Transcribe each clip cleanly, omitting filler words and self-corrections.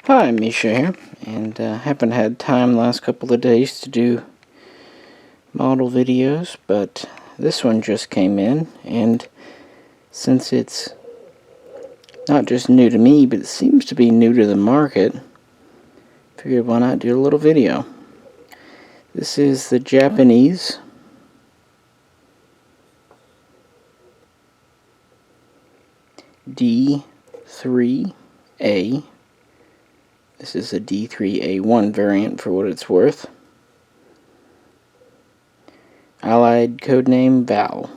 Hi, Misha here, and haven't had time last couple of days to do model videos, but this one just came in, and since it's not just new to me, but it seems to be new to the market, figured why not do a little video. This is the Japanese D3A. This is a D3A1 variant for what it's worth. Allied codename Val.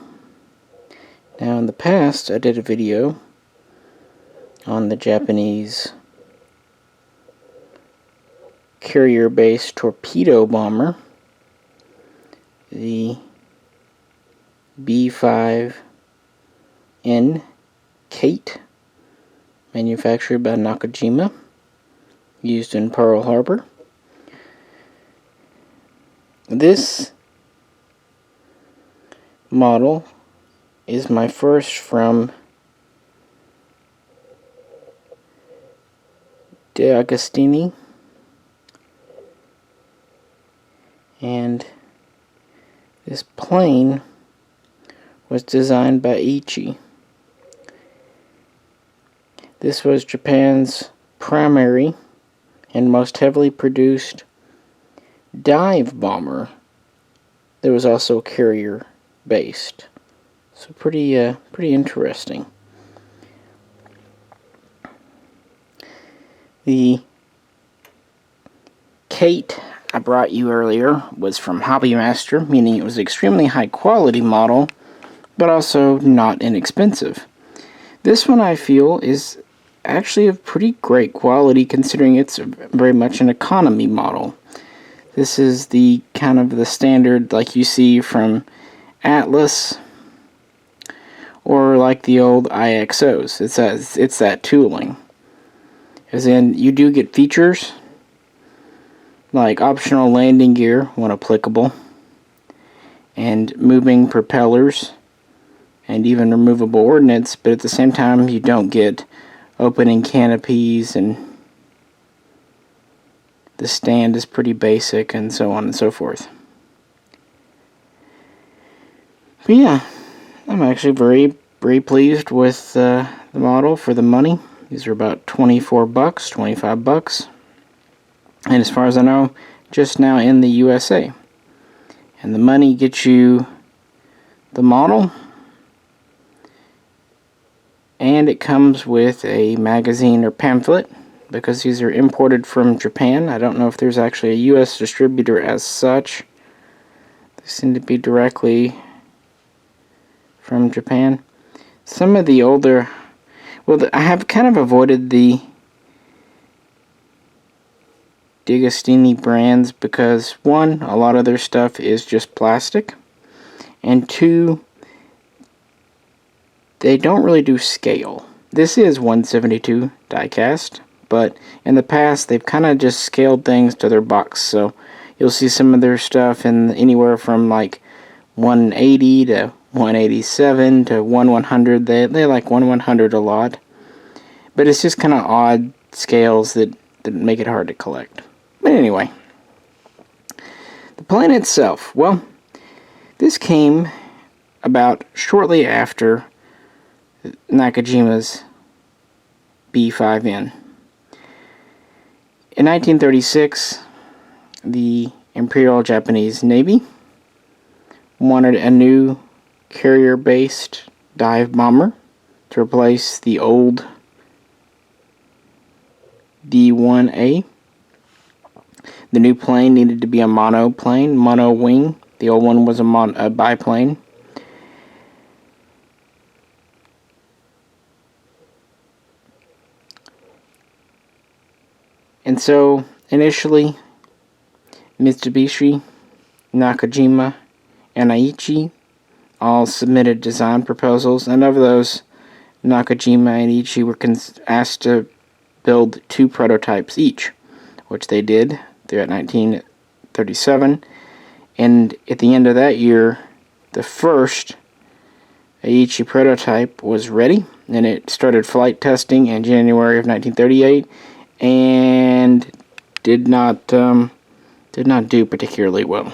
Now in the past I did a video on the Japanese carrier-based torpedo bomber, the B5N Kate, manufactured by Nakajima, used in Pearl Harbor. This model is my first from Agostini, and this plane was designed by Aichi. This was Japan's primary and most heavily produced dive bomber that was also carrier based. So pretty interesting. The Kate I brought you earlier was from Hobby Master, meaning it was an extremely high quality model, but also not inexpensive. This one I feel is actually of pretty great quality, considering it's very much an economy model. This is the kind of the standard like you see from Atlas or like the old IXOs. It's that tooling. As in, you do get features like optional landing gear when applicable, and moving propellers, and even removable ordnance, but at the same time you don't get opening canopies, and the stand is pretty basic, and so on and so forth. But yeah, I'm actually very pleased with the model for the money. These are about 24 bucks, 25 bucks. And as far as I know, just now in the USA. And the money gets you the model, and it comes with a magazine or pamphlet, because these are imported from Japan. I don't know if there's actually a US distributor as such. They seem to be directly from Japan. Some of the older, well, I have kind of avoided the Agostini brands because, one, a lot of their stuff is just plastic, and two, they don't really do scale. This is 172 diecast, but in the past they've kind of just scaled things to their box, so you'll see some of their stuff in anywhere from like 180 to 187 to 1/100. They like 1/100 a lot, but it's just kind of odd scales that make it hard to collect. But anyway, the plane itself, well, this came about shortly after Nakajima's B5N. In 1936, the Imperial Japanese Navy wanted a new carrier-based dive bomber to replace the old D1A. The new plane needed to be a monoplane, mono wing. The old one was a biplane. And so, initially, Mitsubishi, Nakajima, and Aichi all submitted design proposals, and of those, Nakajima and Aichi were asked to build 2 prototypes each, which they did throughout 1937, and at the end of that year, the first Aichi prototype was ready, and it started flight testing in January of 1938, and did not do particularly well.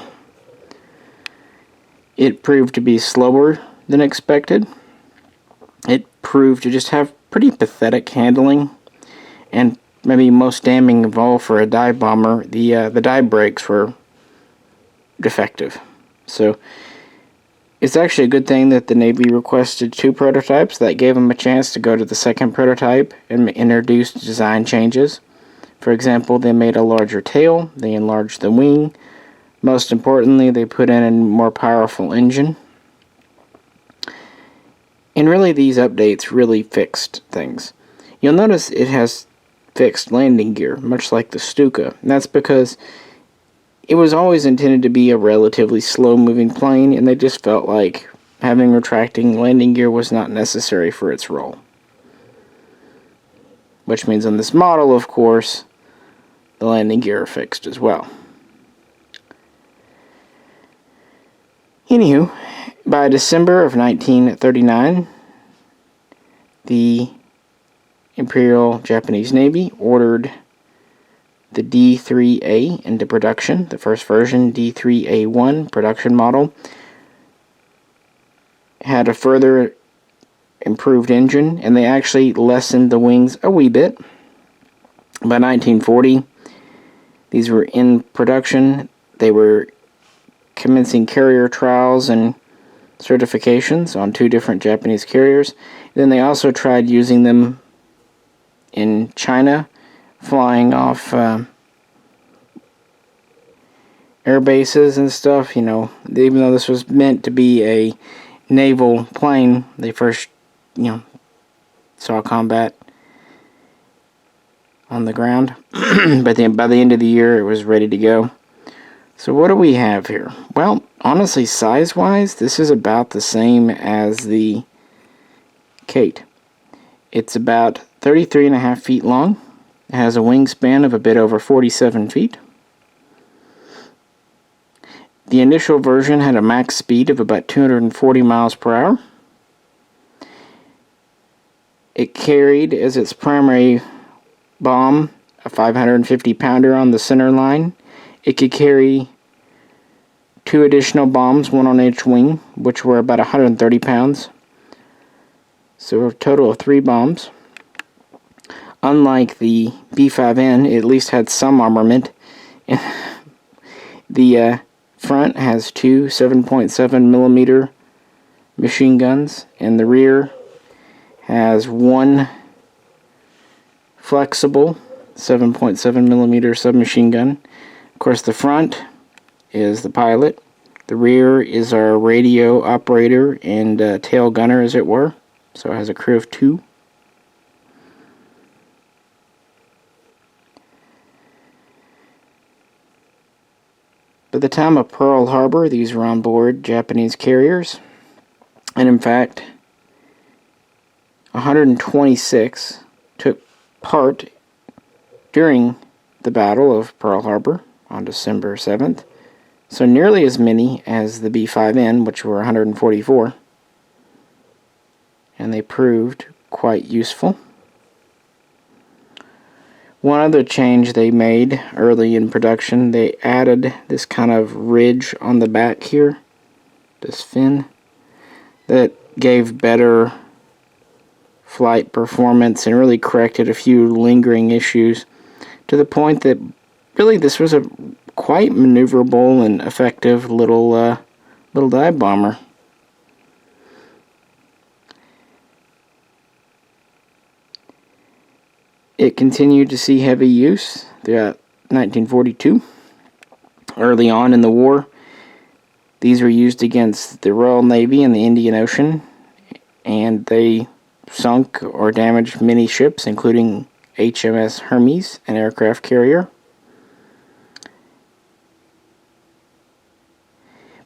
It proved to be slower than expected. It proved to just have pretty pathetic handling, and maybe most damning of all for a dive bomber, the dive brakes were defective. So it's actually a good thing that the Navy requested 2 prototypes. That gave them a chance to go to the second prototype and introduce design changes. For example, they made a larger tail, they enlarged the wing. Most importantly, they put in a more powerful engine. And really, these updates really fixed things. You'll notice it has fixed landing gear, much like the Stuka. And that's because it was always intended to be a relatively slow-moving plane, and they just felt like having retracting landing gear was not necessary for its role. Which means on this model, of course, the landing gear are fixed as well. Anywho, by December of 1939, the Imperial Japanese Navy ordered the D3A into production. The first version, D3A1 production model, had a further improved engine, and they actually lessened the wings a wee bit. By 1940, these were in production. They were commencing carrier trials and certifications on 2 different Japanese carriers. Then they also tried using them in China, flying off air bases and stuff. You know, even though this was meant to be a naval plane, they first, saw combat on the ground. But then by the end of the year, it was ready to go. So what do we have here? Well, honestly, size-wise, this is about the same as the Kate. It's about 33.5 feet long. It has a wingspan of a bit over 47 feet. The initial version had a max speed of about 240 miles per hour. It carried as its primary bomb a 550-pounder on the center line. It could carry 2 additional bombs, 1 on each wing, which were about 130 pounds. So a total of 3 bombs. Unlike the B5N, it at least had some armament. The front has 2 7.7 millimeter machine guns, and the rear has 1 flexible 7.7 millimeter submachine gun. Of course, the front is the pilot. The rear is our radio operator and tail gunner, as it were. So it has a crew of 2. By the time of Pearl Harbor, these were on board Japanese carriers. And in fact, 126 took part during the Battle of Pearl Harbor on December 7th. So nearly as many as the B5N, which were 144. And they proved quite useful. One other change they made early in production, they added this kind of ridge on the back here, this fin, that gave better flight performance and really corrected a few lingering issues, to the point that really this was a quite maneuverable and effective little dive bomber. It continued to see heavy use throughout 1942. Early on in the war, these were used against the Royal Navy in the Indian Ocean, and they sunk or damaged many ships, including HMS Hermes, an aircraft carrier.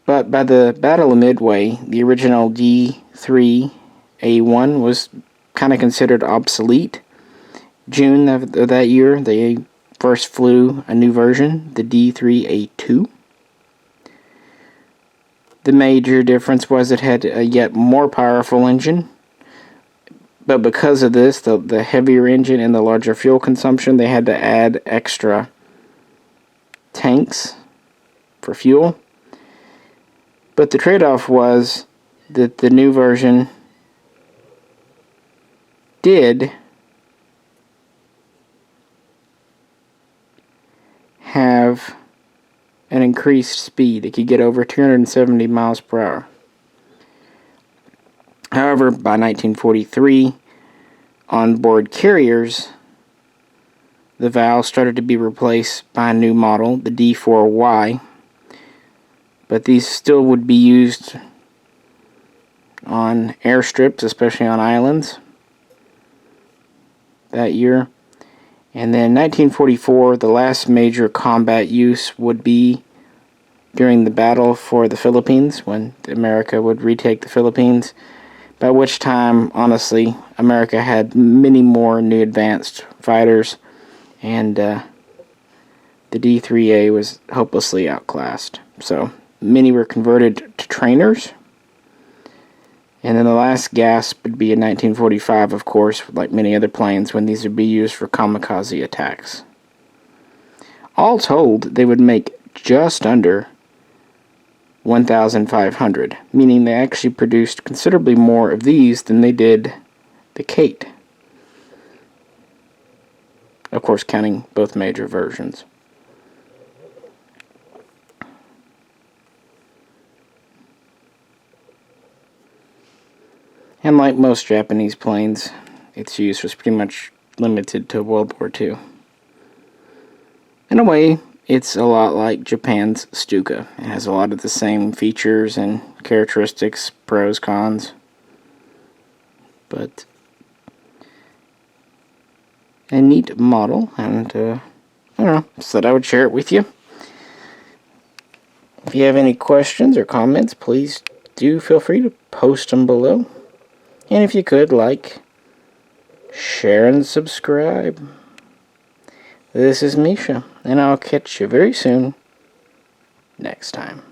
But by the Battle of Midway, the original D3A1 was kind of considered obsolete. June of that year, they first flew a new version, the D3A2. The major difference was it had a yet more powerful engine, But because of this, the heavier engine and the larger fuel consumption, they had to add extra tanks for fuel. But the trade-off was that the new version did have an increased speed. It could get over 270 miles per hour. However, by 1943, on-board carriers, the valve started to be replaced by a new model, the D3A. But these still would be used on airstrips, especially on islands, that year. And then 1944, the last major combat use would be during the battle for the Philippines, when America would retake the Philippines, by which time, honestly, America had many more new advanced fighters, and the D3A was hopelessly outclassed. So many were converted to trainers. And then the last gasp would be in 1945, of course, like many other planes, when these would be used for kamikaze attacks. All told, they would make just under 1,500, meaning they actually produced considerably more of these than they did the Kate. Of course, counting both major versions. And like most Japanese planes, its use was pretty much limited to World War II. In a way, it's a lot like Japan's Stuka. It has a lot of the same features and characteristics, pros, cons. But a neat model, and I don't know, just thought I would share it with you. If you have any questions or comments, please do feel free to post them below. And if you could, like, share, and subscribe. This is Misha, and I'll catch you very soon next time.